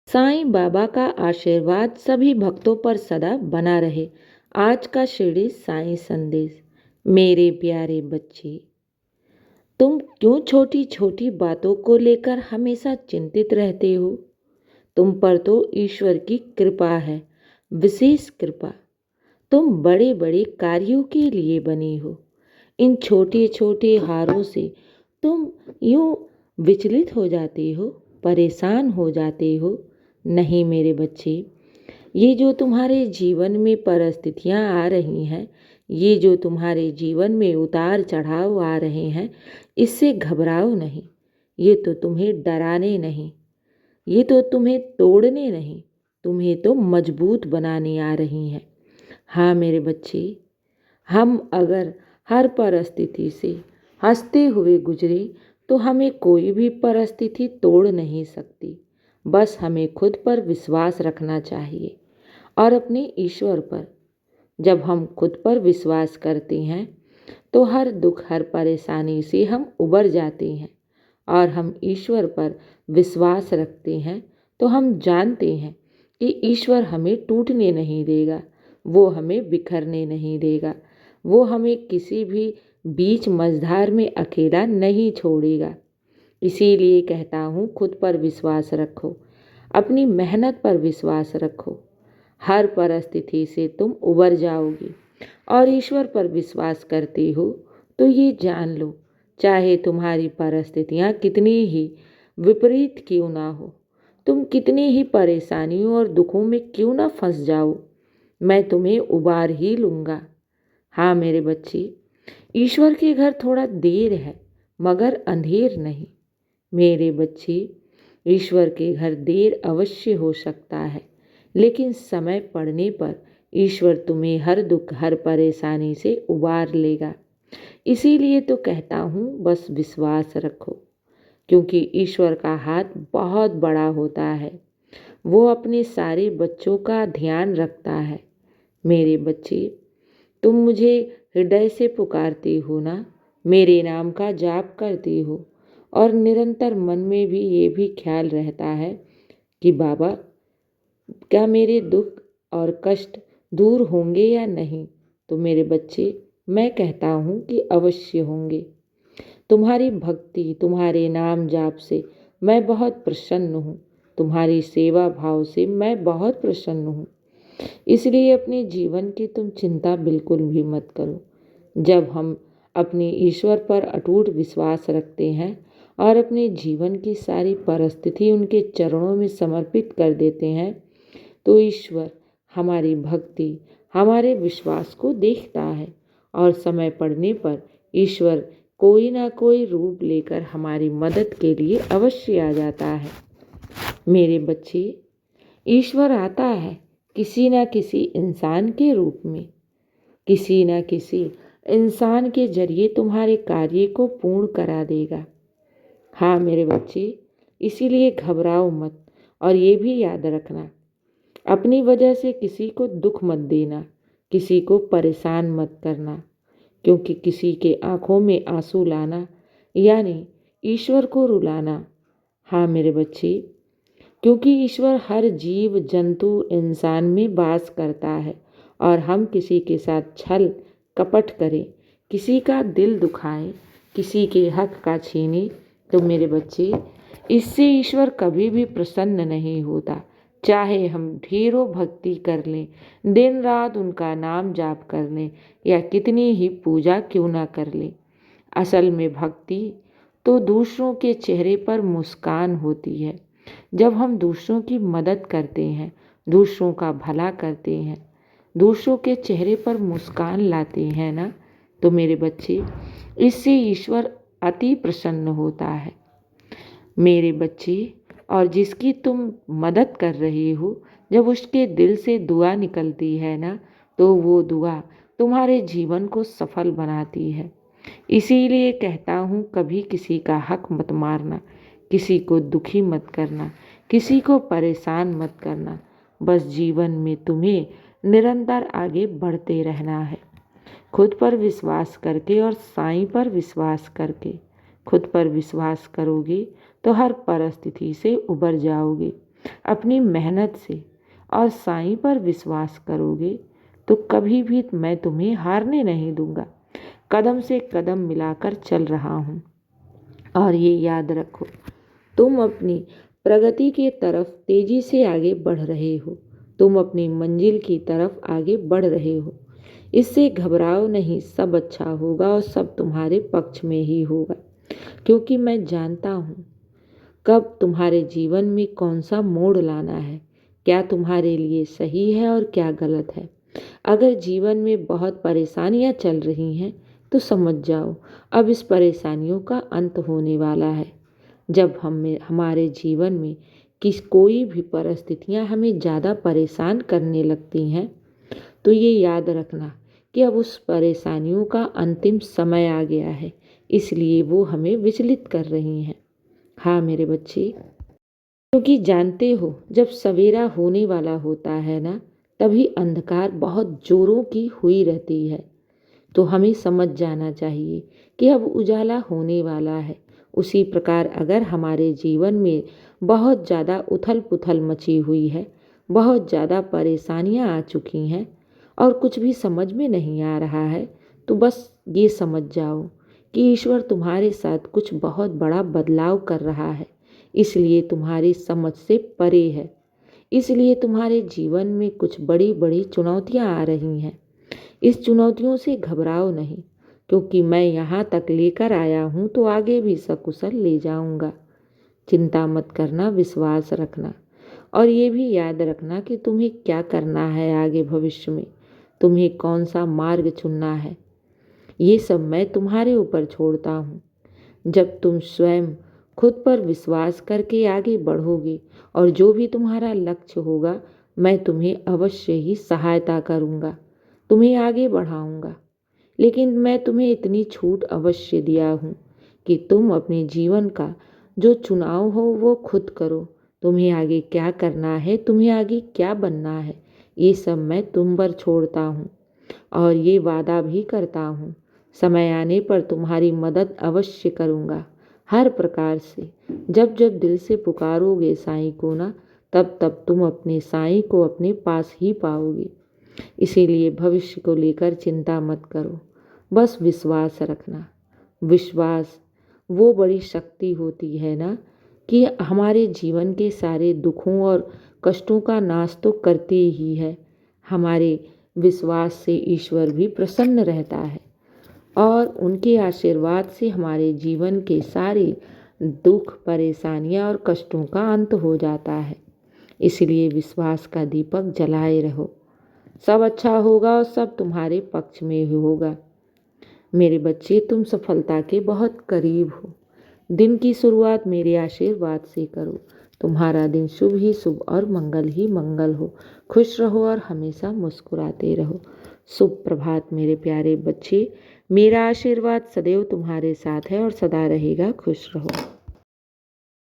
साईं बाबा का आशीर्वाद सभी भक्तों पर सदा बना रहे। आज का शिरडी साईं संदेश। मेरे प्यारे बच्चे, तुम क्यों छोटी छोटी बातों को लेकर हमेशा चिंतित रहते हो? तुम पर तो ईश्वर की कृपा है, विशेष कृपा। तुम बड़े बड़े कार्यों के लिए बने हो। इन छोटे छोटे हारों से तुम यूं विचलित हो जाते हो, परेशान हो जाते हो। नहीं मेरे बच्चे, ये जो तुम्हारे जीवन में परिस्थितियां आ रही हैं, ये जो तुम्हारे जीवन में उतार चढ़ाव आ रहे हैं, इससे घबराओ नहीं। ये तो तुम्हें डराने नहीं, ये तो तुम्हें तोड़ने नहीं, तुम्हें तो मजबूत बनाने आ रही हैं। हाँ मेरे बच्चे, हम अगर हर परिस्थिति से हंसते हुए गुजरे तो हमें कोई भी परिस्थिति तोड़ नहीं सकती। बस हमें खुद पर विश्वास रखना चाहिए और अपने ईश्वर पर। जब हम खुद पर विश्वास करते हैं तो हर दुख, हर परेशानी से हम उबर जाते हैं। और हम ईश्वर पर विश्वास रखते हैं तो हम जानते हैं कि ईश्वर हमें टूटने नहीं देगा, वो हमें बिखरने नहीं देगा, वो हमें किसी भी बीच मझधार में अकेला नहीं छोड़ेगा। इसीलिए कहता हूँ, खुद पर विश्वास रखो, अपनी मेहनत पर विश्वास रखो। हर परिस्थिति से तुम उबर जाओगी। और ईश्वर पर विश्वास करते हो तो ये जान लो, चाहे तुम्हारी परिस्थितियाँ कितनी ही विपरीत क्यों ना हो, तुम कितनी ही परेशानियों और दुखों में क्यों ना फंस जाओ, मैं तुम्हें उबार ही लूँगा। हाँ मेरे बच्चे, ईश्वर के घर थोड़ा देर है मगर अंधेर नहीं। मेरे बच्चे, ईश्वर के घर देर अवश्य हो सकता है, लेकिन समय पड़ने पर ईश्वर तुम्हें हर दुख, हर परेशानी से उबार लेगा। इसीलिए तो कहता हूँ, बस विश्वास रखो, क्योंकि ईश्वर का हाथ बहुत बड़ा होता है। वो अपने सारे बच्चों का ध्यान रखता है। मेरे बच्चे, तुम मुझे हृदय से पुकारते हो ना, मेरे नाम का जाप करते हो और निरंतर मन में भी ये भी ख्याल रहता है कि बाबा, क्या मेरे दुख और कष्ट दूर होंगे या नहीं? तो मेरे बच्चे, मैं कहता हूँ कि अवश्य होंगे। तुम्हारी भक्ति, तुम्हारे नाम जाप से मैं बहुत प्रसन्न हूँ। तुम्हारी सेवा भाव से मैं बहुत प्रसन्न हूँ। इसलिए अपने जीवन की तुम चिंता बिल्कुल भी मत करो। जब हम अपने ईश्वर पर अटूट विश्वास रखते हैं और अपने जीवन की सारी परिस्थिति उनके चरणों में समर्पित कर देते हैं, तो ईश्वर हमारी भक्ति, हमारे विश्वास को देखता है और समय पड़ने पर ईश्वर कोई ना कोई रूप लेकर हमारी मदद के लिए अवश्य आ जाता है। मेरे बच्चे, ईश्वर आता है किसी न किसी इंसान के रूप में। किसी न किसी इंसान के जरिए तुम्हारे कार्य को पूर्ण करा देगा। हाँ मेरे बच्चे, इसीलिए घबराओ मत और ये भी याद रखना, अपनी वजह से किसी को दुख मत देना, किसी को परेशान मत करना, क्योंकि किसी के आंखों में आंसू लाना यानी ईश्वर को रुलाना। हाँ मेरे बच्चे, क्योंकि ईश्वर हर जीव जंतु इंसान में वास करता है और हम किसी के साथ छल कपट करें, किसी का दिल दुखाएं, किसी के हक का छीने, तो मेरे बच्चे, इससे ईश्वर कभी भी प्रसन्न नहीं होता। चाहे हम ढेरों भक्ति कर लें, दिन रात उनका नाम जाप कर लें या कितनी ही पूजा क्यों ना कर लें, असल में भक्ति तो दूसरों के चेहरे पर मुस्कान होती है। जब हम दूसरों की मदद करते हैं, दूसरों का भला करते हैं, दूसरों के चेहरे पर मुस्कान लाते हैं ना, तो मेरे बच्चे, इससे ईश्वर अति प्रसन्न होता है। मेरे बच्चे, और जिसकी तुम मदद कर रहे हो, जब उसके दिल से दुआ निकलती है ना, तो वो दुआ तुम्हारे जीवन को सफल बनाती है। इसीलिए कहता हूँ, कभी किसी का हक मत मारना, किसी को दुखी मत करना, किसी को परेशान मत करना। बस जीवन में तुम्हें निरंतर आगे बढ़ते रहना है, खुद पर विश्वास करके और साईं पर विश्वास करके। खुद पर विश्वास करोगे तो हर परिस्थिति से उबर जाओगे। अपनी मेहनत से और साईं पर विश्वास करोगे तो कभी भी मैं तुम्हें हारने नहीं दूंगा। कदम से कदम मिलाकर चल रहा हूँ। और ये याद रखो, तुम अपनी प्रगति की तरफ तेजी से आगे बढ़ रहे हो। तुम अपनी मंजिल की तरफ आगे बढ़ रहे हो। इससे घबराओ नहीं, सब अच्छा होगा और सब तुम्हारे पक्ष में ही होगा। क्योंकि मैं जानता हूँ कब तुम्हारे जीवन में कौन सा मोड़ लाना है, क्या तुम्हारे लिए सही है और क्या गलत है। अगर जीवन में बहुत परेशानियां चल रही हैं तो समझ जाओ अब इस परेशानियों का अंत होने वाला है। जब हमारे जीवन में कोई भी परिस्थितियां हमें ज़्यादा परेशान करने लगती हैं तो ये याद रखना कि अब उस परेशानियों का अंतिम समय आ गया है, इसलिए वो हमें विचलित कर रही हैं। हाँ मेरे बच्चे, क्योंकि जानते हो जब सवेरा होने वाला होता है ना, तभी अंधकार बहुत जोरों की हुई रहती है। तो हमें समझ जाना चाहिए कि अब उजाला होने वाला है। उसी प्रकार अगर हमारे जीवन में बहुत ज़्यादा उथल पुथल मची हुई है, बहुत ज़्यादा परेशानियां आ चुकी हैं और कुछ भी समझ में नहीं आ रहा है, तो बस ये समझ जाओ कि ईश्वर तुम्हारे साथ कुछ बहुत बड़ा बदलाव कर रहा है। इसलिए तुम्हारी समझ से परे है। इसलिए तुम्हारे जीवन में कुछ बड़ी बड़ी चुनौतियां आ रही हैं। इस चुनौतियों से घबराओ नहीं, क्योंकि मैं यहाँ तक लेकर आया हूँ तो आगे भी सकुशल ले जाऊँगा। चिंता मत करना, विश्वास रखना और ये भी याद रखना कि तुम्हें क्या करना है आगे भविष्य में, तुम्हें कौन सा मार्ग चुनना है, ये सब मैं तुम्हारे ऊपर छोड़ता हूँ। जब तुम स्वयं खुद पर विश्वास करके आगे बढ़ोगे और जो भी तुम्हारा लक्ष्य होगा, मैं तुम्हें अवश्य ही सहायता करूँगा, तुम्हें आगे बढ़ाऊँगा। लेकिन मैं तुम्हें इतनी छूट अवश्य दिया हूँ कि तुम अपने जीवन का जो चुनाव हो वो खुद करो। तुम्हें आगे क्या करना है, तुम्हें आगे क्या बनना है, ये सब मैं तुम पर छोड़ता हूँ। और ये वादा भी करता हूँ, समय आने पर तुम्हारी मदद अवश्य करूँगा, हर प्रकार से। जब जब दिल से पुकारोगे साईं को ना, तब तब तुम अपने साईं को अपने पास ही पाओगे। इसीलिए भविष्य को लेकर चिंता मत करो, बस विश्वास रखना। विश्वास वो बड़ी शक्ति होती है ना कि हमारे जीवन के सारे दुखों और कष्टों का नाश तो करते ही है। हमारे विश्वास से ईश्वर भी प्रसन्न रहता है और उनके आशीर्वाद से हमारे जीवन के सारे दुख, परेशानियां और कष्टों का अंत हो जाता है। इसलिए विश्वास का दीपक जलाए रहो, सब अच्छा होगा और सब तुम्हारे पक्ष में ही होगा। मेरे बच्चे, तुम सफलता के बहुत करीब हो। दिन की शुरुआत मेरे आशीर्वाद से करो। तुम्हारा दिन शुभ ही शुभ और मंगल ही मंगल हो। खुश रहो और हमेशा मुस्कुराते रहो। शुभ प्रभात मेरे प्यारे बच्चे। मेरा आशीर्वाद सदैव तुम्हारे साथ है और सदा रहेगा। खुश रहो।